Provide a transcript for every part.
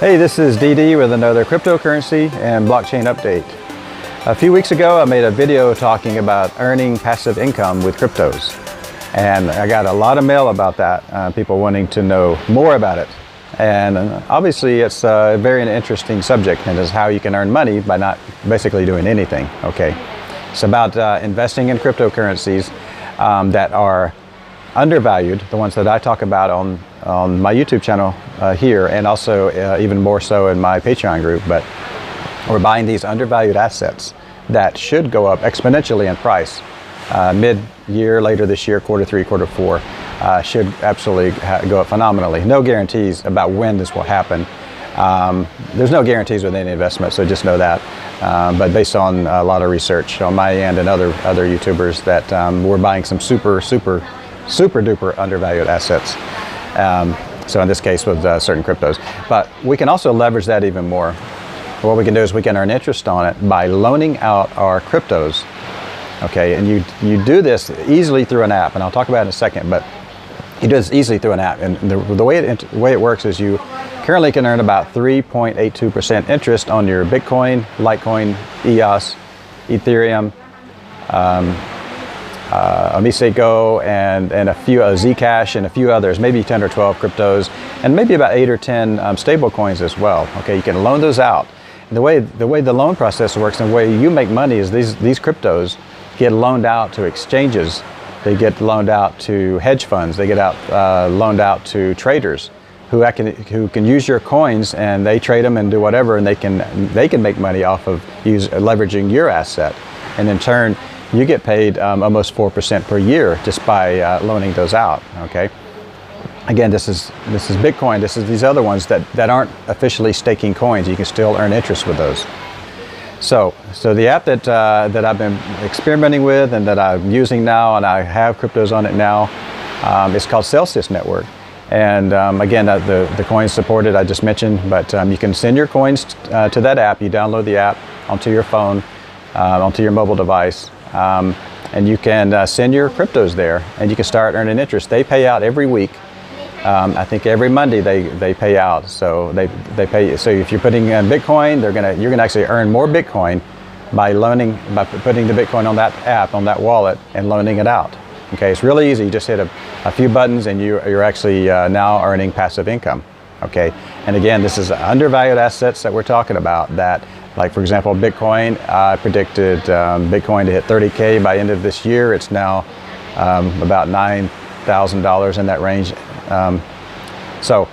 Hey, this is DD with another cryptocurrency and blockchain update. A few weeks ago, I made a video talking about earning passive income with cryptos. And I got a lot of mail about that, people wanting to know more about it. And obviously, it's a very interesting subject, and is how you can earn money by not basically doing anything. Okay, it's about investing in cryptocurrencies that are undervalued, the ones that I talk about on my YouTube channel here, and also even more so in my Patreon group. But we're buying these undervalued assets that should go up exponentially in price mid-year, later this year, quarter 3, quarter 4, should absolutely go up phenomenally. No guarantees about when this will happen. There's no guarantees with any investment, so just know that. But based on a lot of research on my end and other YouTubers, that we're buying some super duper undervalued assets. So in this case with certain cryptos. But we can also leverage that even more. What we can do is we can earn interest on it by loaning out our cryptos. Okay, and you do this easily through an app, and I'll talk about it in a second, but you do this easily through an app. And the way it works is you currently can earn about 3.82% interest on your Bitcoin, Litecoin, EOS, Ethereum, Omisego, and a few Zcash and a few others, maybe 10 or 12 cryptos, and maybe about 8 or 10 stable coins as well. Okay, you can loan those out. And the way the loan process works and the way you make money is these cryptos get loaned out to exchanges. They get loaned out to hedge funds. They get loaned out to traders who can use your coins, and they trade them and do whatever, and they can make money off of leveraging your asset. And in turn, you get paid almost 4% per year just by loaning those out. Okay. Again, this is Bitcoin. This is these other ones that aren't officially staking coins. You can still earn interest with those. So the app that I've been experimenting with and that I'm using now, and I have cryptos on it now, is called Celsius Network. And again, the coins supported I just mentioned, but you can send your coins to that app. You download the app onto your phone, onto your mobile device, and you can send your cryptos there, and you can start earning interest. They pay out every week. I think every Monday they pay out. So they pay. So if you're putting in Bitcoin, you're gonna actually earn more Bitcoin by putting the Bitcoin on that app, on that wallet, and loaning it out. Okay, it's really easy. You just hit a few buttons, and you're actually now earning passive income. Okay, and again, this is undervalued assets that we're talking about. That, like for example, Bitcoin. I predicted Bitcoin to hit 30K by end of this year. It's now about $9,000 in that range. So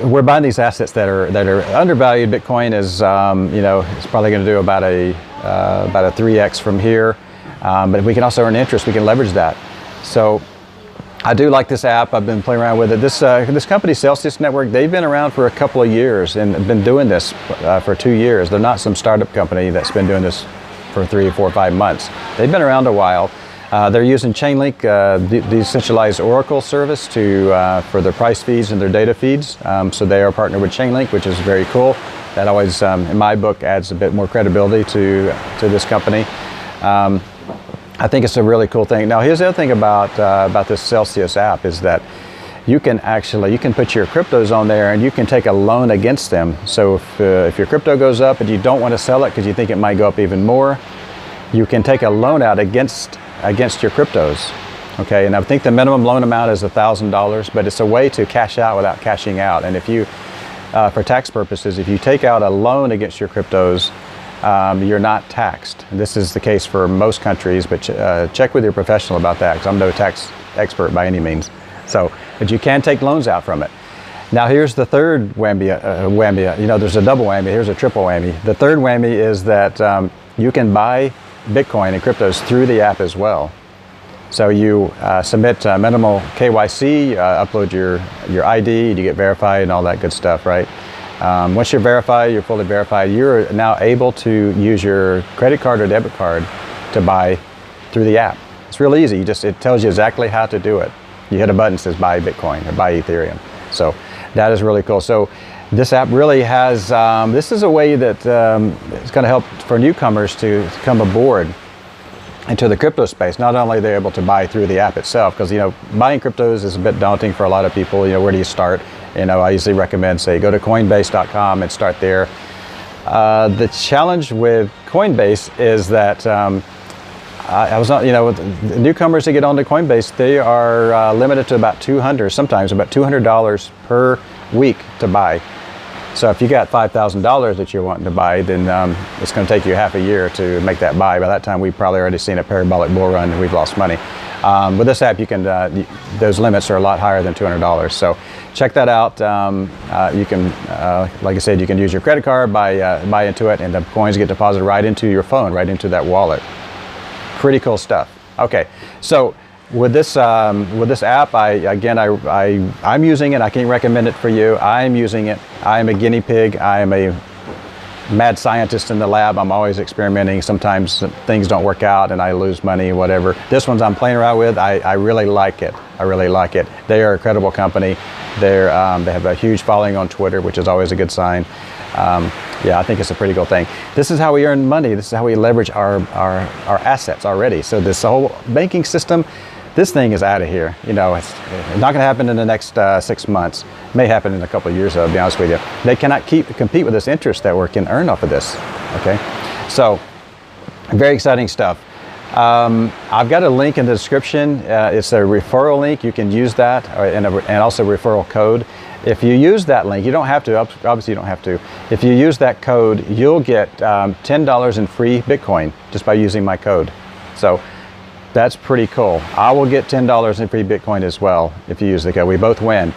we're buying these assets that are undervalued. Bitcoin is it's probably going to do about a 3x from here, but we can also earn interest. We can leverage that. So I do like this app. I've been playing around with it. This company, Celsius Network, they've been around for a couple of years and been doing this for 2 years. They're not some startup company that's been doing this for 3 or 4 or 5 months. They've been around a while. They're using Chainlink, decentralized Oracle service for their price feeds and their data feeds. So they are partnered with Chainlink, which is very cool. That always, in my book, adds a bit more credibility to this company. I think it's a really cool thing. Now, here's the other thing about this Celsius app is that you can put your cryptos on there, and you can take a loan against them. So if your crypto goes up and you don't want to sell it because you think it might go up even more, you can take a loan out against your cryptos. Okay, and I think the minimum loan amount is $1,000, but it's a way to cash out without cashing out. And if you, for tax purposes, if you take out a loan against your cryptos, you're not taxed. This is the case for most countries, but check with your professional about that, because I'm no tax expert by any means. But you can take loans out from it. Now here's the third whammy. There's a double whammy. Here's a triple whammy. The third whammy is that you can buy Bitcoin and cryptos through the app as well. So you submit minimal KYC, upload your ID, you get verified and all that good stuff, right? Once you're verified, you're fully verified, you're now able to use your credit card or debit card to buy through the app. It's really easy. It tells you exactly how to do it. You hit a button that says buy Bitcoin or buy Ethereum. So that is really cool. So this app really has, this is a way that it's going to help for newcomers to come aboard into the crypto space. Not only are they able to buy through the app itself, because buying cryptos is a bit daunting for a lot of people. Where do you start? I usually recommend, say, go to Coinbase.com and start there. The challenge with Coinbase is that I was not, with the newcomers that get onto Coinbase, they are limited to about sometimes about $200 per week to buy. So if you got $5,000 that you're wanting to buy, then it's going to take you half a year to make that buy. By that time, we've probably already seen a parabolic bull run and we've lost money. With this app, you can those limits are a lot higher than $200. So check that out. You can, like I said, you can use your credit card, buy into it, and the coins get deposited right into your phone, right into that wallet. Pretty cool stuff. Okay, so with this app, I'm using it. I can't recommend it for you. I'm using it. I'm a guinea pig. I am a mad scientist in the lab. I'm always experimenting. Sometimes things don't work out and I lose money, whatever. This one's I'm playing around with. I really like it. I really like it. They are a credible company. They have a huge following on Twitter, which is always a good sign. Yeah, I think it's a pretty cool thing. This is how we earn money. This is how we leverage our assets already. So this whole banking system, this thing is out of here. It's not going to happen in the next 6 months. It may happen in a couple of years, though, to be honest with you. They cannot compete with this interest that we can earn off of this. Okay, so very exciting stuff. I've got a link in the description. It's a referral link. You can use that, and also referral code. If you use that link, you don't have to. Obviously, you don't have to. If you use that code, you'll get $10 in free Bitcoin just by using my code. So that's pretty cool. I will get $10 in free Bitcoin as well if you use the code. We both win.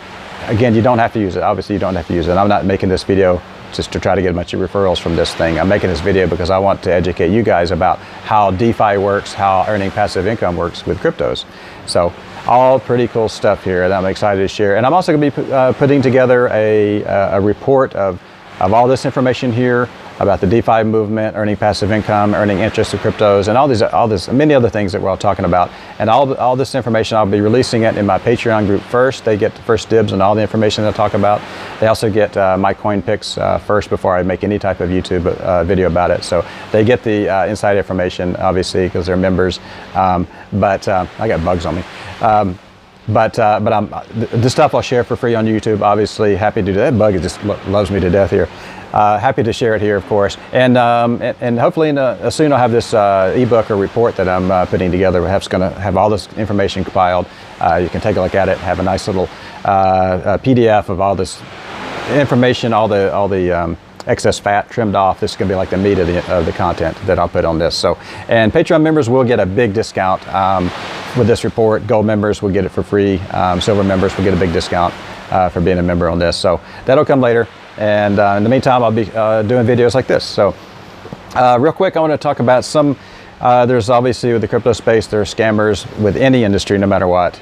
Again, you don't have to use it. Obviously, you don't have to use it. I'm not making this video just to try to get a bunch of referrals from this thing. I'm making this video because I want to educate you guys about how DeFi works, how earning passive income works with cryptos. So all pretty cool stuff here that I'm excited to share. And I'm also going to be putting together a report of all this information here about the DeFi movement, earning passive income, earning interest in cryptos, and all this, many other things that we're all talking about. And all this information, I'll be releasing it in my Patreon group first. They get the first dibs on all the information I'll talk about. They also get my coin picks first before I make any type of YouTube video about it. So they get the inside information, obviously, because they're members. But I got bugs on me. But this stuff I'll share for free on YouTube. Obviously, happy to do that. Bug just loves me to death here. Happy to share it here, of course. And hopefully soon I'll have this ebook or report that I'm putting together. It's going to have all this information compiled. You can take a look at it. Have a nice little PDF of all this information, all the excess fat trimmed off. This is going to be like the meat of the content that I'll put on this. So, and Patreon members will get a big discount with this report. Gold members will get it for free. Silver members will get a big discount for being a member on this. So that'll come later. And in the meantime, I'll be doing videos like this. So real quick, I want to talk about some, there's obviously with the crypto space, there are scammers with any industry, no matter what.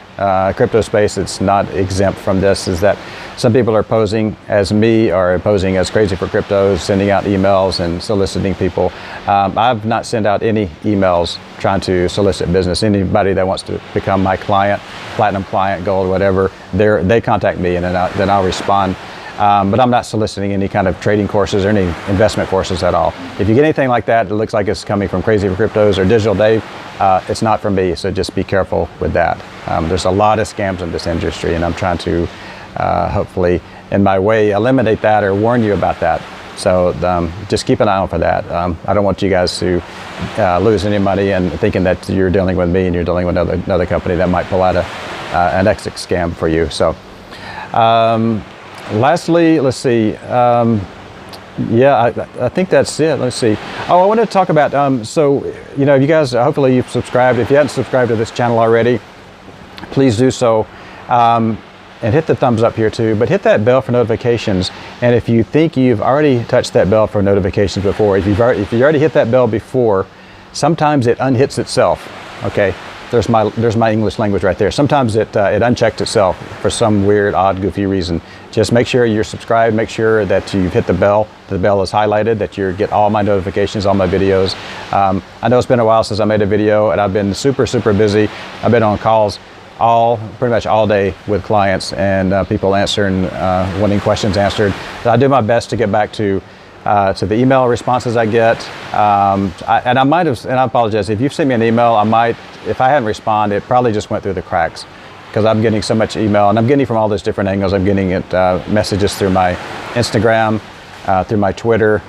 Crypto space, it's not exempt from this, is that some people are posing as me or posing as crazy for cryptos, sending out emails and soliciting people. I've not sent out any emails trying to solicit business. Anybody that wants to become my client, platinum client, gold, whatever, they contact me and then I'll respond. But I'm not soliciting any kind of trading courses or any investment courses at all. If you get anything like that, it looks like it's coming from Crazy for Cryptos or Digital Dave, it's not from me, so just be careful with that. There's a lot of scams in this industry, and I'm trying to hopefully, in my way, eliminate that or warn you about that. So just keep an eye on for that. I don't want you guys to lose any money and thinking that you're dealing with me and you're dealing with another company that might pull out an exit scam for you. So. Lastly, let's see. Yeah, I think that's it. Let's see. Oh, I want to talk about, so, you guys, hopefully you've subscribed. If you haven't subscribed to this channel already, please do so. And hit the thumbs up here too, but hit that bell for notifications. And if you think you've already touched that bell for notifications before, if you already hit that bell before, sometimes it unhits itself, okay? There's my English language right there. Sometimes it unchecked itself for some weird, odd, goofy reason. Just make sure you're subscribed. Make sure that you've hit the bell. The bell is highlighted, that you get all my notifications, all my videos. I know it's been a while since I made a video, and I've been super, super busy. I've been on calls pretty much all day with clients and people answering, wanting questions answered. So I do my best to get back to the email responses I get. And I might have, and I apologize, if you've sent me an email, if I hadn't responded, it probably just went through the cracks. because I'm getting so much email, and I'm getting from all those different angles. I'm getting it messages through my Instagram, through my Twitter,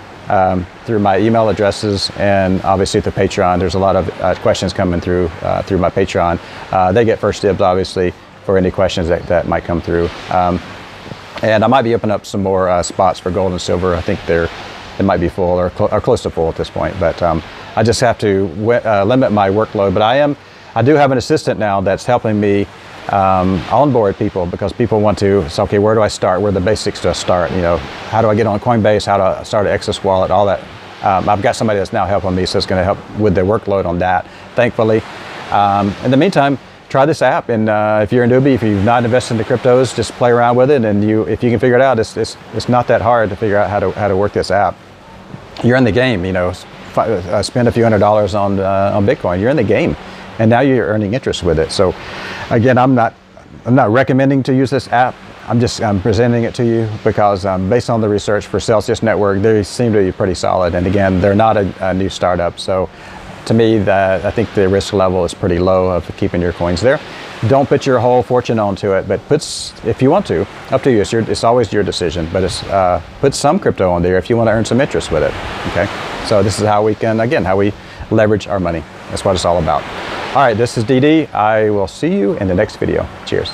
through my email addresses, and obviously through Patreon. There's a lot of questions coming through my Patreon. They get first dibs, obviously, for any questions that might come through. And I might be opening up some more spots for gold and silver. I think it might be full or close to full at this point, but I just have to limit my workload. But I do have an assistant now that's helping me onboard people, because people want to say, okay, where do I start? Where are the basics to start? You know, how do I get on Coinbase? How do I start an Exodus wallet? All that. I've got somebody that's now helping me, so it's going to help with their workload on that, thankfully. In the meantime, try this app, and if you're a newbie, if you've not invested in the cryptos, just play around with it, and if you can figure it out, it's not that hard to figure out how to work this app. You're in the game, you know. Spend a few $100s on Bitcoin. You're in the game, and now you're earning interest with it. So, again, I'm not recommending to use this app. I'm presenting it to you because based on the research for Celsius Network, they seem to be pretty solid. And again, they're not a new startup. So, to me, I think the risk level is pretty low of keeping your coins there. Don't put your whole fortune onto it, but if you want to, up to you. It's always your decision. But put some crypto on there if you want to earn some interest with it. Okay. So this is how we leverage our money. That's what it's all about. All right, this is DD. I will see you in the next video. Cheers.